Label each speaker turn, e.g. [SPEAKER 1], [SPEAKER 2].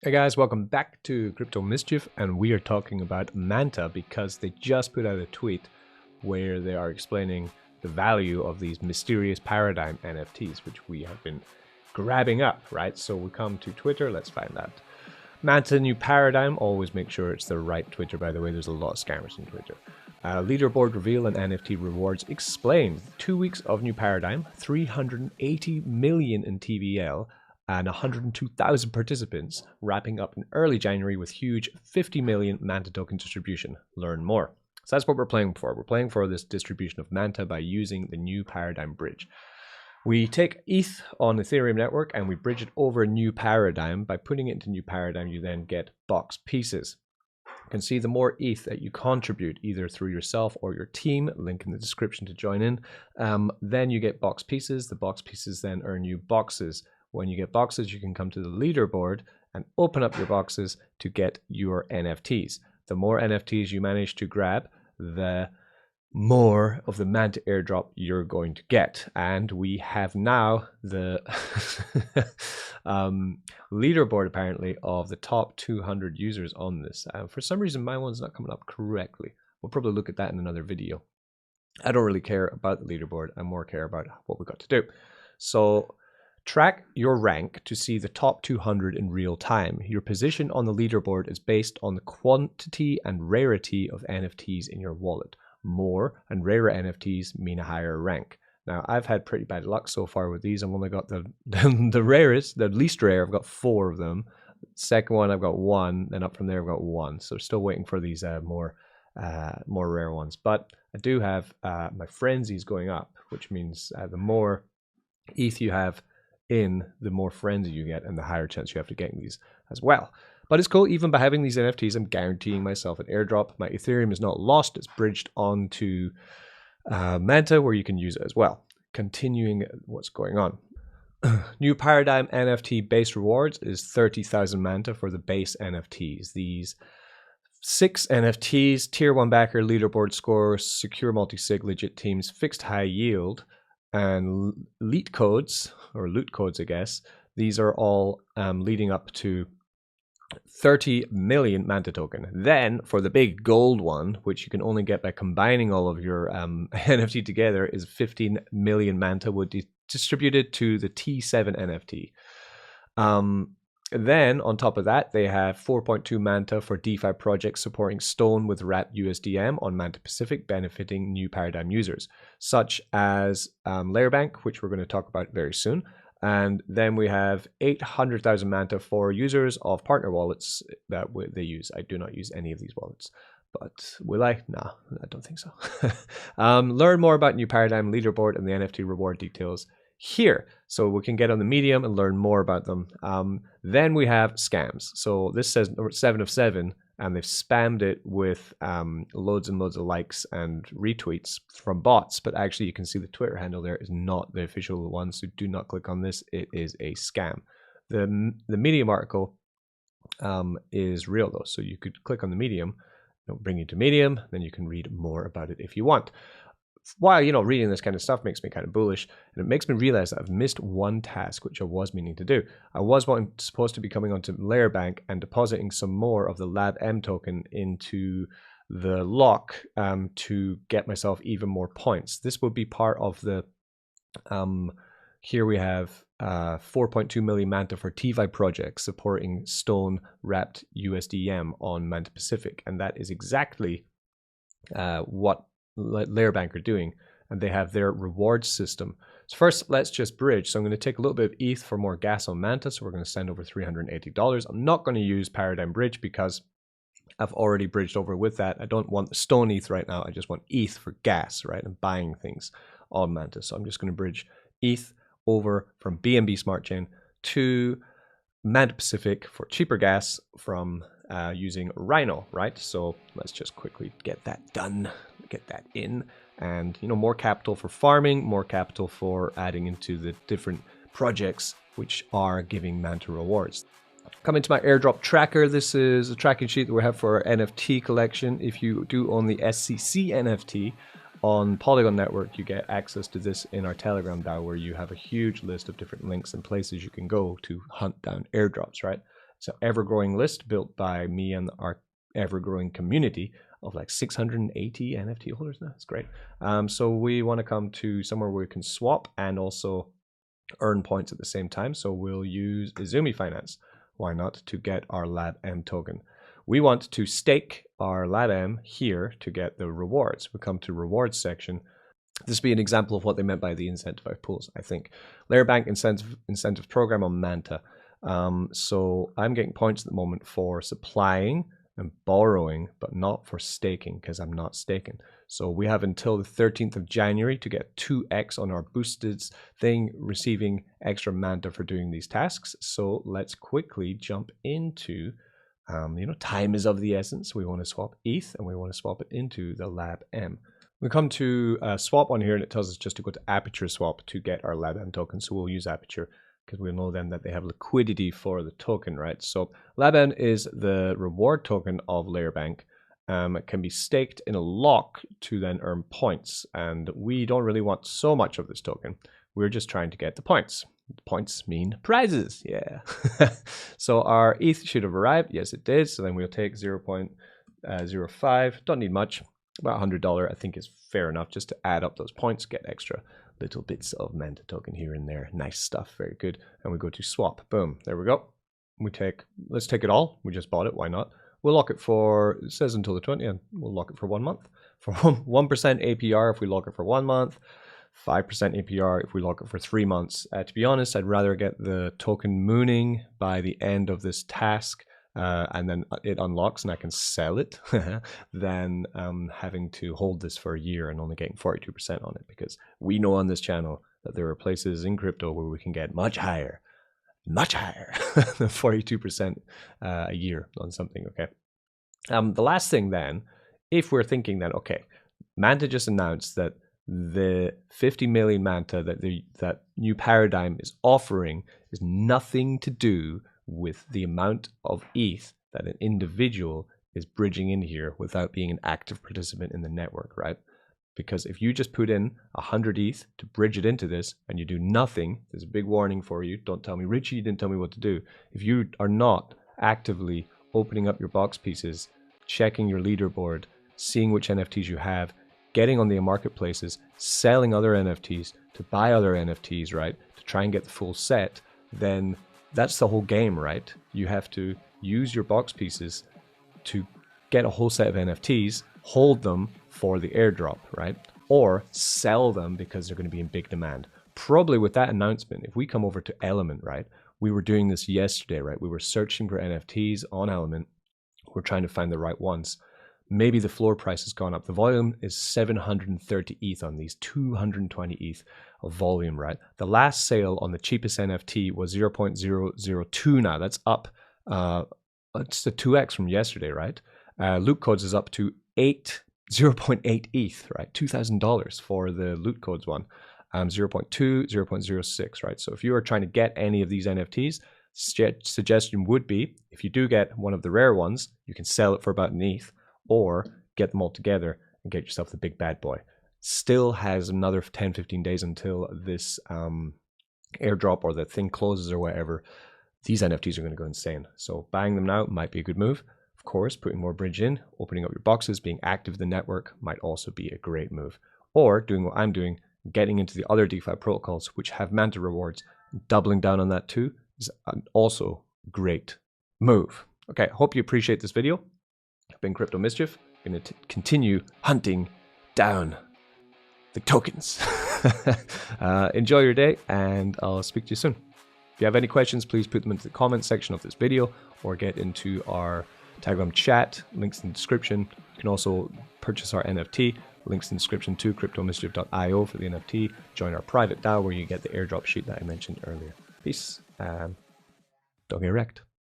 [SPEAKER 1] Hey guys, welcome back to Crypto Mischief, and we are talking about MANTA because they just put out a tweet where they are explaining the value of these mysterious paradigm NFTs, which we have been grabbing up, right? So we come to Twitter, let's find out. MANTA new paradigm, always make sure it's the right Twitter, by the way, there's a lot of scammers on Twitter. Leaderboard reveal and NFT rewards explained. 2 weeks of new paradigm, 380 million in TVL, and 102,000 participants, wrapping up in early January with huge 50 million MANTA token distribution. Learn more. So that's what we're playing for. We're playing for this distribution of MANTA by using the new paradigm bridge. We take ETH on Ethereum network and we bridge it over a new paradigm. By putting it into new paradigm, you then get box pieces. You can see the more ETH that you contribute, either through yourself or your team, link in the description to join in, then you get box pieces. The box pieces then earn you boxes. When you get boxes, you can come to the leaderboard and open up your boxes to get your NFTs. The more NFTs you manage to grab, the more of the MANTA airdrop you're going to get. And we have now the leaderboard, apparently, of the top 200 users on this. For some reason, my one's not coming up correctly. We'll probably look at that in another video. I don't really care about the leaderboard. I more care about what we got to do. So track your rank to see the top 200 in real time. Your position on the leaderboard is based on the quantity and rarity of NFTs in your wallet. More and rarer NFTs mean a higher rank. Now, I've had pretty bad luck so far with these. I've only got the rarest, the least rare. I've got 4 of them. Second one, I've got 1. Then up from there, I've got 1. So still waiting for these more rare ones. But I do have my frenzies going up, which means the more ETH you have in, the more frenzy you get and the higher chance you have to get these as well. But it's cool, even by having these NFTs, I'm guaranteeing myself an airdrop. My Ethereum is not lost, it's bridged onto MANTA where you can use it as well. Continuing what's going on. New paradigm NFT base rewards is 30,000 MANTA for the base NFTs. These 6 NFTs, tier 1 backer, leaderboard score, secure multi-sig, legit teams, fixed high yield, and loot codes, I guess. These are all leading up to 30 million MANTA token. Then for the big gold one, which you can only get by combining all of your NFT together, is 15 million MANTA would be distributed to the T7 NFT. Then on top of that, they have 4.2 MANTA for DeFi projects supporting Stone with wrapped USDM on MANTA Pacific, benefiting new paradigm users, such as Lairbank, which we're going to talk about very soon. And then we have 800,000 MANTA for users of partner wallets that they use. I do not use any of these wallets. But will I? No, I don't think so. Learn more about new paradigm, leaderboard, and the NFT reward details here, so we can get on the medium and learn more about them. Then we have scams. So this says 7 of 7, and they've spammed it with loads and loads of likes and retweets from bots, but actually you can see the Twitter handle there is not the official one, so do not click on this. It is a scam. The Medium article is real though, so you could click on the Medium, it'll bring you to Medium, then you can read more about it if you want. While, reading this kind of stuff makes me kind of bullish, and it makes me realize that I've missed one task which I was meaning to do. I was supposed to be coming onto Lairbank and depositing some more of the Lab M token into the lock to get myself even more points. This will be part of the, here we have 4.2 million MANTA for DeFi projects supporting Stone wrapped USDM on MANTA Pacific, and that is exactly what Lairbank are doing, and they have their reward system. So first, let's just bridge. So I'm going to take a little bit of ETH for more gas on MANTA, so we're going to send over $380. I'm not going to use Paradigm Bridge because I've already bridged over with that. I don't want the Stone ETH right now. I just want ETH for gas, right, and buying things on MANTA. So I'm just going to bridge ETH over from BNB Smart Chain to MANTA Pacific for cheaper gas from using Rhino, right? So let's just quickly get that done, get that in, and more capital for farming, more capital for adding into the different projects which are giving MANTA rewards. Coming to my airdrop tracker, this is a tracking sheet that we have for our NFT collection. If you do own the SCC NFT on Polygon Network, you get access to this in our Telegram DAO, where you have a huge list of different links and places you can go to hunt down airdrops, right? It's an ever-growing list built by me and our ever-growing community of like 680 NFT holders now. It's great. So we want to come to somewhere where we can swap and also earn points at the same time. So we'll use Izumi Finance. Why not? To get our LabM token. We want to stake our LabM here to get the rewards. We come to rewards section. This would be an example of what they meant by the incentivized pools, I think. Layer Bank incentives program on MANTA. So I'm getting points at the moment for supplying and borrowing, but not for staking because I'm not staking. So we have until the 13th of January to get 2x on our boosted thing, receiving extra MANTA for doing these tasks. So let's quickly jump into, time is of the essence. We want to swap ETH and we want to swap it into the LabM. We come to swap on here and it tells us just to go to Aperture Swap to get our LabM token. So we'll use Aperture because we know then that they have liquidity for the token, right? So LabM is the reward token of Layer Bank. It can be staked in a lock to then earn points. And we don't really want so much of this token. We're just trying to get the points. Points mean prizes, yeah. So our ETH should have arrived. Yes, it did. So then we'll take 0.05. Don't need much. About $100 I think is fair enough just to add up those points, get extra little bits of MANTA token here and there. Nice stuff, very good. And we go to swap, boom, there we go. Let's take it all. We just bought it, why not? We'll lock it for, it says until the 20th, and we'll lock it for 1 month. For 1% APR if we lock it for 1 month, 5% APR if we lock it for 3 months. To be honest, I'd rather get the token mooning by the end of this task and then it unlocks and I can sell it than having to hold this for a year and only getting 42% on it, because we know on this channel that there are places in crypto where we can get much higher than 42% a year on something, okay? The last thing then, if we're thinking that, okay, MANTA just announced that the 50 million MANTA that new paradigm is offering is nothing to do with the amount of ETH that an individual is bridging in here without being an active participant in the network, right? Because if you just put in 100 ETH to bridge it into this and you do nothing, there's a big warning for you. Don't tell me, Richie, you didn't tell me what to do. If you are not actively opening up your box pieces, checking your leaderboard, seeing which NFTs you have, getting on the marketplaces, selling other NFTs to buy other NFTs, right? To try and get the full set, then that's the whole game, right? You have to use your box pieces to get a whole set of NFTs, hold them for the airdrop, right? Or sell them because they're going to be in big demand. Probably with that announcement, if we come over to Element, right? We were doing this yesterday, right? We were searching for NFTs on Element. We're trying to find the right ones. Maybe the floor price has gone up. The volume is 730 ETH on these, 220 ETH of volume, right? The last sale on the cheapest NFT was 0.002 now. That's up. It's the 2x from yesterday, right? Loot codes is up to 0.8 ETH, right? $2,000 for the loot codes one. 0.2, 0.06, right? So if you are trying to get any of these NFTs, suggestion would be, if you do get one of the rare ones, you can sell it for about an ETH, or get them all together and get yourself the big bad boy. Still has another 10-15 days until this airdrop or the thing closes or whatever. These NFTs are going to go insane. So buying them now might be a good move. Of course, putting more bridge in, opening up your boxes, being active in the network might also be a great move. Or doing what I'm doing, getting into the other DeFi protocols which have MANTA rewards, doubling down on that too is also a great move. Okay, hope you appreciate this video. I've been Crypto Mischief. I'm going to continue hunting down the tokens. Enjoy your day, and I'll speak to you soon. If you have any questions, please put them into the comment section of this video or get into our Telegram chat. Links in the description. You can also purchase our NFT. Links in the description too. CryptoMischief.io for the NFT. Join our private DAO where you get the airdrop sheet that I mentioned earlier. Peace, and don't get wrecked.